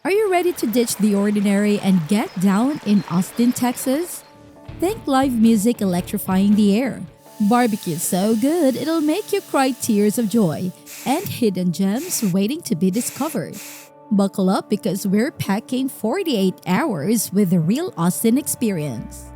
Are you ready to ditch the ordinary and get down in Austin, Texas? Think live music electrifying the air. Barbecue so good it'll make you cry tears of joy, and hidden gems waiting to be discovered. Buckle up because we're packing 48 hours with the real Austin experience.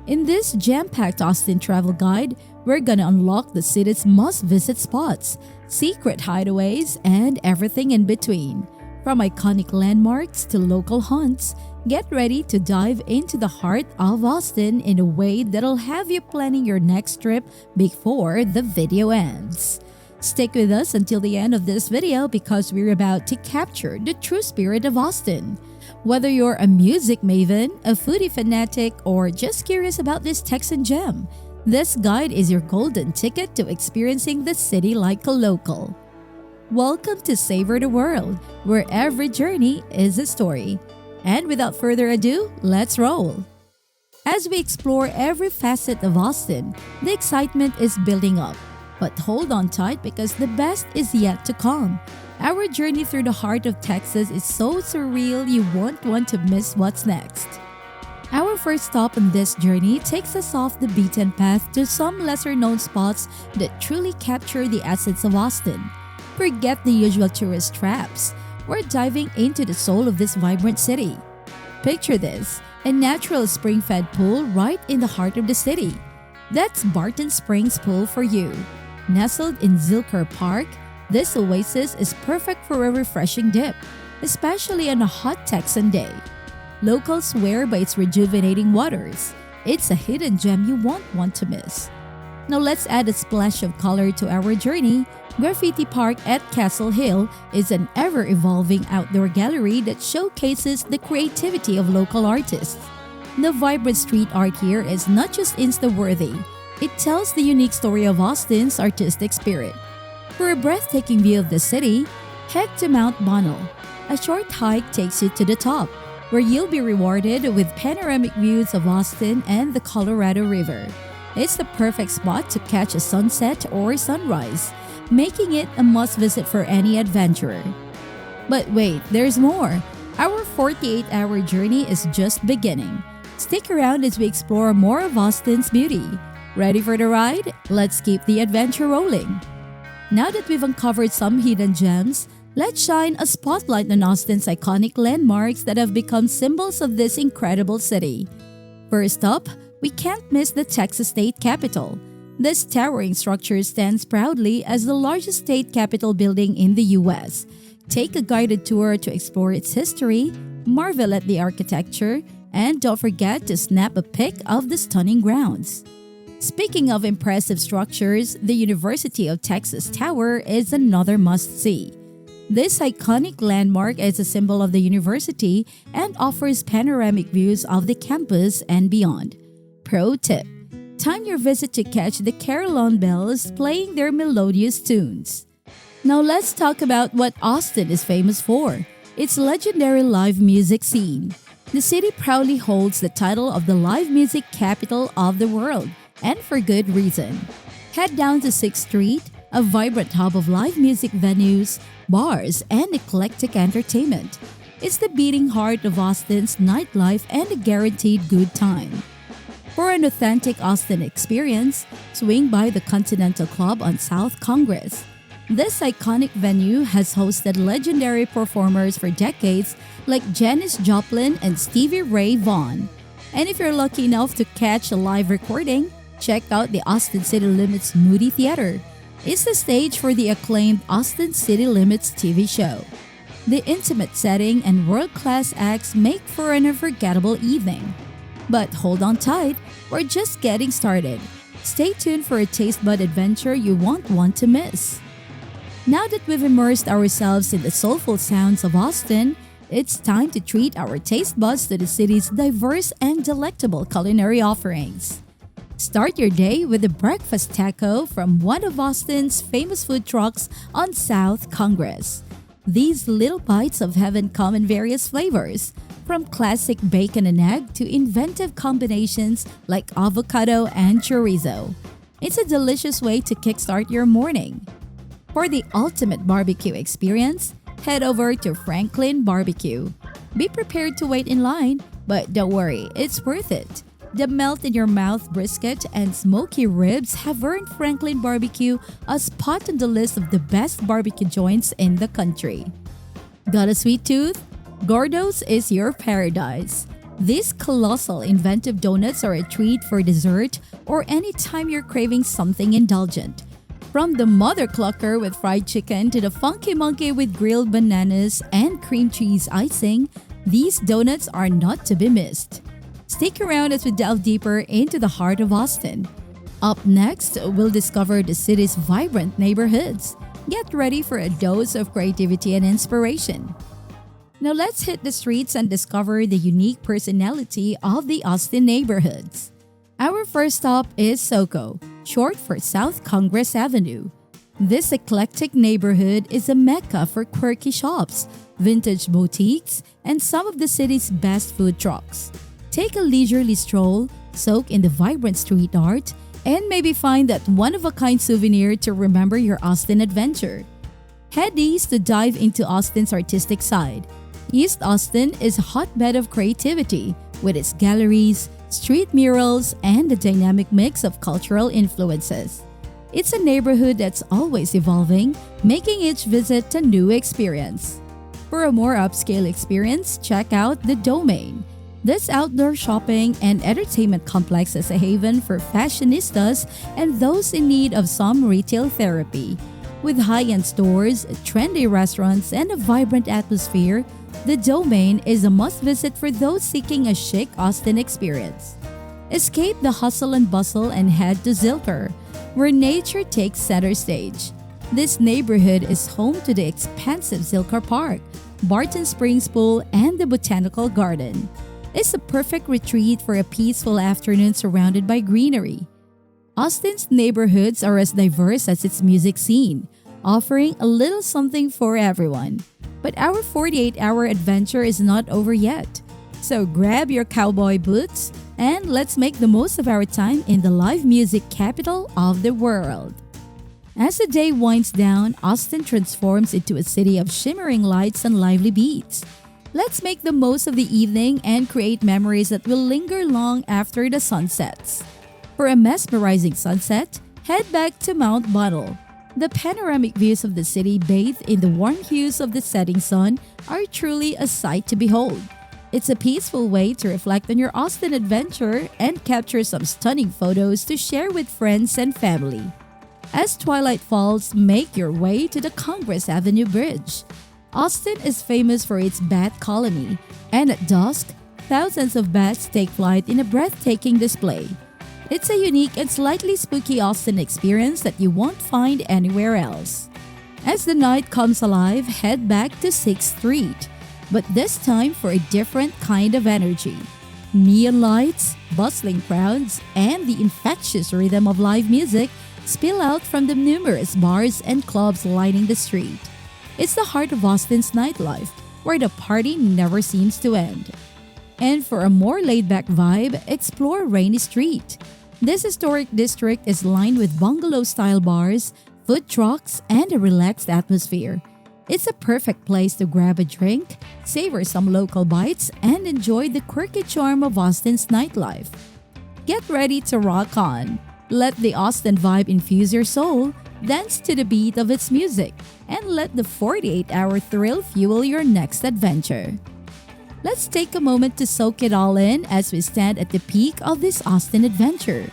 In this jam-packed Austin travel guide, we're gonna unlock the city's must-visit spots, secret hideaways, and everything in between. From iconic landmarks to local haunts, get ready to dive into the heart of Austin in a way that'll have you planning your next trip before the video ends. Stick with us until the end of this video because we're about to capture the true spirit of Austin. Whether you're a music maven, a foodie fanatic, or just curious about this Texan gem, this guide is your golden ticket to experiencing the city like a local. Welcome to Savor the World, where every journey is a story. And without further ado, let's roll! As we explore every facet of Austin, the excitement is building up. But hold on tight because the best is yet to come. Our journey through the heart of Texas is so surreal you won't want to miss what's next. Our first stop on this journey takes us off the beaten path to some lesser-known spots that truly capture the essence of Austin. Forget the usual tourist traps. We're diving into the soul of this vibrant city. Picture this, a natural spring-fed pool right in the heart of the city. That's Barton Springs Pool for you. Nestled in Zilker Park, this oasis is perfect for a refreshing dip, especially on a hot Texan day. Locals swear by its rejuvenating waters. It's a hidden gem you won't want to miss. Now let's add a splash of color to our journey. Graffiti Park at Castle Hill is an ever-evolving outdoor gallery that showcases the creativity of local artists. The vibrant street art here is not just Insta-worthy. It tells the unique story of Austin's artistic spirit. For a breathtaking view of the city, head to Mount Bonnell. A short hike takes you to the top, where you'll be rewarded with panoramic views of Austin and the Colorado River. It's the perfect spot to catch a sunset or sunrise, making it a must-visit for any adventurer. But wait, there's more! Our 48-hour journey is just beginning. Stick around as we explore more of Austin's beauty. Ready for the ride? Let's keep the adventure rolling. Now that we've uncovered some hidden gems, let's shine a spotlight on Austin's iconic landmarks that have become symbols of this incredible city. First up, we can't miss the Texas State Capitol. This towering structure stands proudly as the largest state capitol building in the U.S. Take a guided tour to explore its history, marvel at the architecture, and don't forget to snap a pic of the stunning grounds. Speaking of impressive structures, the University of Texas Tower is another must-see. This iconic landmark is a symbol of the university and offers panoramic views of the campus and beyond. Pro tip: time your visit to catch the carillon bells playing their melodious tunes. Now let's talk about what Austin is famous for, its legendary live music scene. The city proudly holds the title of the live music capital of the world, and for good reason. Head down to 6th Street, a vibrant hub of live music venues, bars, and eclectic entertainment. It's the beating heart of Austin's nightlife and a guaranteed good time. For an authentic Austin experience, swing by the Continental Club on South Congress. This iconic venue has hosted legendary performers for decades like Janis Joplin and Stevie Ray Vaughan. And if you're lucky enough to catch a live recording, check out the Austin City Limits Moody Theater. It's the stage for the acclaimed Austin City Limits TV show. The intimate setting and world-class acts make for an unforgettable evening. But hold on tight, we're just getting started. Stay tuned for a taste bud adventure you won't want to miss. Now that we've immersed ourselves in the soulful sounds of Austin, it's time to treat our taste buds to the city's diverse and delectable culinary offerings. Start your day with a breakfast taco from one of Austin's famous food trucks on South Congress. These little bites of heaven come in various flavors, from classic bacon and egg to inventive combinations like avocado and chorizo. It's a delicious way to kickstart your morning. For the ultimate barbecue experience, head over to Franklin Barbecue. Be prepared to wait in line, but don't worry, it's worth it. The melt-in-your-mouth brisket and smoky ribs have earned Franklin Barbecue a spot on the list of the best barbecue joints in the country. Got a sweet tooth? Gordo's is your paradise. These colossal inventive donuts are a treat for dessert or anytime you're craving something indulgent. From the mother clucker with fried chicken to the funky monkey with grilled bananas and cream cheese icing, these donuts are not to be missed. Stick around as we delve deeper into the heart of Austin. Up next, we'll discover the city's vibrant neighborhoods. Get ready for a dose of creativity and inspiration. Now let's hit the streets and discover the unique personality of the Austin neighborhoods. Our first stop is SoCo, short for South Congress Avenue. This eclectic neighborhood is a mecca for quirky shops, vintage boutiques, and some of the city's best food trucks. Take a leisurely stroll, soak in the vibrant street art, and maybe find that one-of-a-kind souvenir to remember your Austin adventure. Head east to dive into Austin's artistic side. East Austin is a hotbed of creativity with its galleries, street murals, and a dynamic mix of cultural influences. It's a neighborhood that's always evolving, making each visit a new experience. For a more upscale experience, check out the Domain. This outdoor shopping and entertainment complex is a haven for fashionistas and those in need of some retail therapy. With high-end stores, trendy restaurants, and a vibrant atmosphere, the Domain is a must-visit for those seeking a chic Austin experience. Escape the hustle and bustle and head to Zilker, where nature takes center stage. This neighborhood is home to the expansive Zilker Park, Barton Springs Pool, and the Botanical Garden. It's a perfect retreat for a peaceful afternoon surrounded by greenery. Austin's neighborhoods are as diverse as its music scene, offering a little something for everyone. But our 48-hour adventure is not over yet. So grab your cowboy boots and let's make the most of our time in the live music capital of the world. As the day winds down, Austin transforms into a city of shimmering lights and lively beats. Let's make the most of the evening and create memories that will linger long after the sun sets. For a mesmerizing sunset, head back to Mount Bonnell. The panoramic views of the city bathed in the warm hues of the setting sun are truly a sight to behold. It's a peaceful way to reflect on your Austin adventure and capture some stunning photos to share with friends and family. As twilight falls, make your way to the Congress Avenue Bridge. Austin is famous for its bat colony, and at dusk, thousands of bats take flight in a breathtaking display. It's a unique and slightly spooky Austin experience that you won't find anywhere else. As the night comes alive, head back to 6th Street, but this time for a different kind of energy. Neon lights, bustling crowds, and the infectious rhythm of live music spill out from the numerous bars and clubs lining the street. It's the heart of Austin's nightlife, where the party never seems to end. And for a more laid-back vibe, explore Rainy Street. This historic district is lined with bungalow-style bars, food trucks, and a relaxed atmosphere. It's a perfect place to grab a drink, savor some local bites, and enjoy the quirky charm of Austin's nightlife. Get ready to rock on. Let the Austin vibe infuse your soul, dance to the beat of its music, and let the 48-hour thrill fuel your next adventure. Let's take a moment to soak it all in as we stand at the peak of this Austin adventure.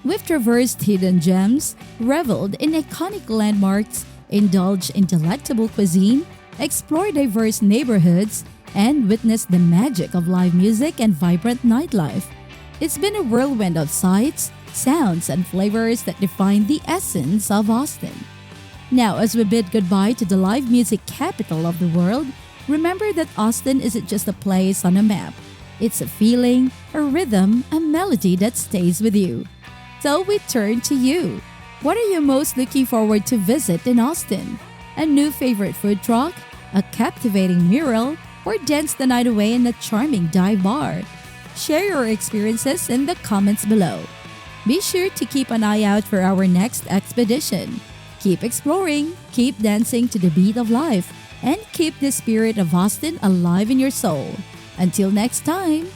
We've traversed hidden gems, reveled in iconic landmarks, indulged in delectable cuisine, explored diverse neighborhoods, and witnessed the magic of live music and vibrant nightlife. It's been a whirlwind of sights, sounds, and flavors that define the essence of Austin. Now, as we bid goodbye to the live music capital of the world, remember that Austin isn't just a place on a map. It's a feeling, a rhythm, a melody that stays with you. So we turn to you. What are you most looking forward to visit in Austin? A new favorite food truck? A captivating mural? Or dance the night away in a charming dive bar? Share your experiences in the comments below. Be sure to keep an eye out for our next expedition. Keep exploring, keep dancing to the beat of life, and keep the spirit of Austin alive in your soul. Until next time.